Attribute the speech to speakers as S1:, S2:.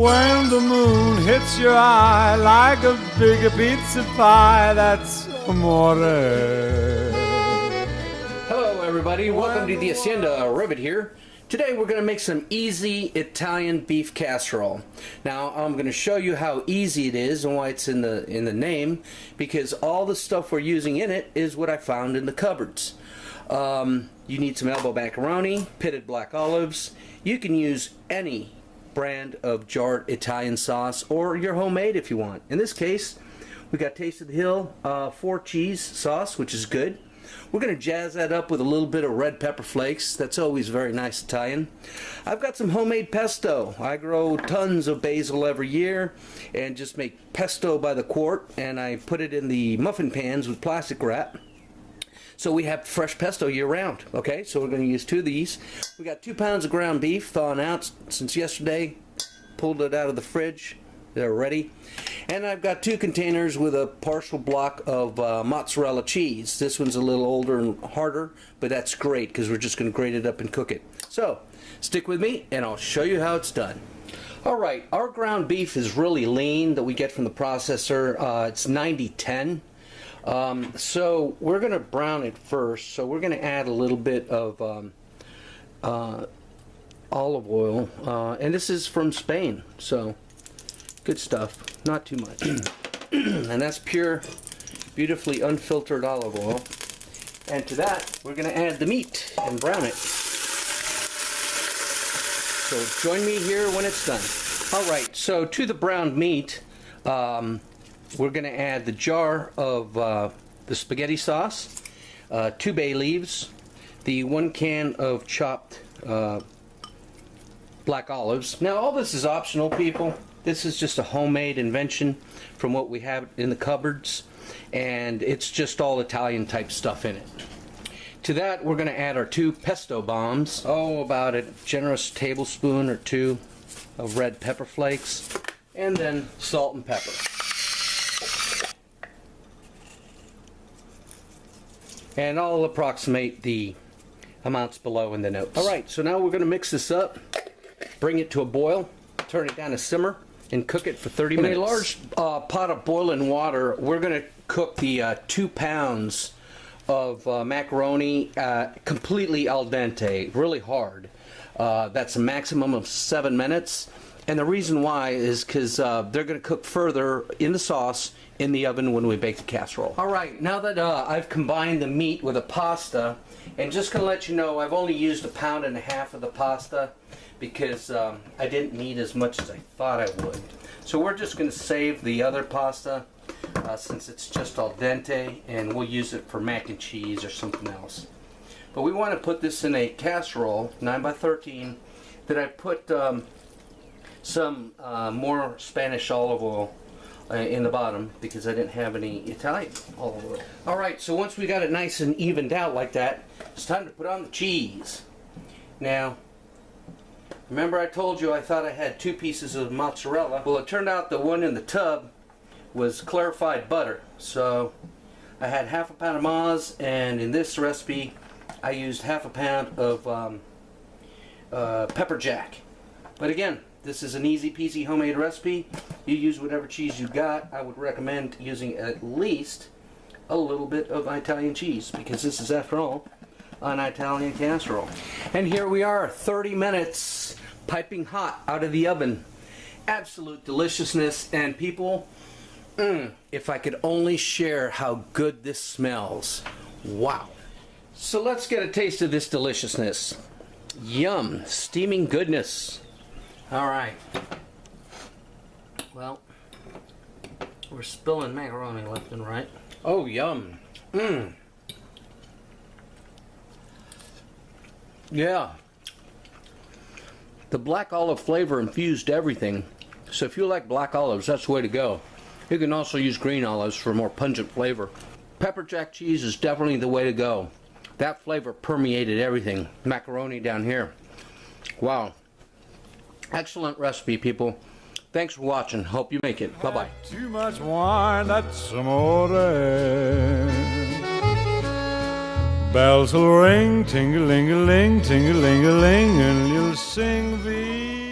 S1: When the moon hits your eye like a big pizza pie, that's amore.
S2: Hello everybody, welcome to the Hacienda. Rivet here. Today we're going to make some easy Italian beef casserole. Now I'm going to show you how easy it is and why it's in the name, because all the stuff we're using in it is what I found in the cupboards. You need some elbow macaroni, pitted black olives. You can use any brand of jarred Italian sauce or your homemade if you want. In this case, we got Taste of the Hill 4 cheese sauce, which is good. We're going to jazz that up with a little bit of red pepper flakes. That's always very nice Italian. I've got some homemade pesto. I grow tons of basil every year and just make pesto by the quart, and I put it in the muffin pans with plastic wrap. So we have fresh pesto year round. Okay, so we're going to use 2 of these. We got 2 pounds of ground beef thawing out since yesterday. Pulled it out of the fridge. They're ready. And I've got 2 containers with a partial block of mozzarella cheese. This one's a little older and harder, but that's great because we're just going to grate it up and cook it. So stick with me and I'll show you how it's done. Alright, our ground beef is really lean that we get from the processor. It's 90-10. So we're going to brown it first. So we're going to add a little bit of olive oil. And this is from Spain. So good stuff. Not too much. And that's pure, beautifully unfiltered olive oil. And to that, we're going to add the meat and brown it. So join me here when it's done. Alright, so to the browned meat, we're going to add the jar of the spaghetti sauce, 2 bay leaves, the 1 can of chopped black olives. Now all this is optional, people. This is just a homemade invention from what we have in the cupboards, and it's just all Italian type stuff in it. To that we're going to add our 2 pesto bombs. About a generous tablespoon or 2 of red pepper flakes, and then salt and pepper. And I'll approximate the amounts below in the notes. Alright, so now we're going to mix this up, bring it to a boil, turn it down to simmer, and cook it for 30 minutes. In a large pot of boiling water, we're going to cook the 2 pounds of macaroni completely al dente, really hard. That's a maximum of 7 minutes. And the reason why is because they're going to cook further in the sauce in the oven when we bake the casserole. Alright, now that I've combined the meat with the pasta, and just going to let you know, I've only used 1.5 pounds of the pasta because I didn't need as much as I thought I would. So we're just going to save the other pasta since it's just al dente, and we'll use it for mac and cheese or something else. But we want to put this in a casserole, 9x13, that I put some more Spanish olive oil in the bottom because I didn't have any Italian olive oil. Alright, so once we got it nice and evened out like that, it's time to put on the cheese. Now, remember I told you I thought I had 2 pieces of mozzarella? Well, it turned out the one in the tub was clarified butter. So I had 1/2 pound of mozz, and in this recipe I used 1/2 pound of pepper jack. But again, this is an easy peasy homemade recipe. You use whatever cheese you got. I would recommend using at least a little bit of Italian cheese because this is, after all, an Italian casserole. And here we are, 30 minutes, piping hot out of the oven. Absolute deliciousness. And people, if I could only share how good this smells. Wow. So let's get a taste of this deliciousness. Yum, steaming goodness. Alright, well, we're spilling macaroni left and right. Oh, yum. Yeah. The black olive flavor infused everything. So if you like black olives, that's the way to go. You can also use green olives for more pungent flavor. Pepper jack cheese is definitely the way to go. That flavor permeated everything. Macaroni down here. Wow. Excellent recipe, people. Thanks for watching. Hope you make it. Bye-bye.
S1: Too much wine, that's amore. Bells will ring, ting-a-ling-a-ling, ting-a-ling-a-ling, and you'll sing the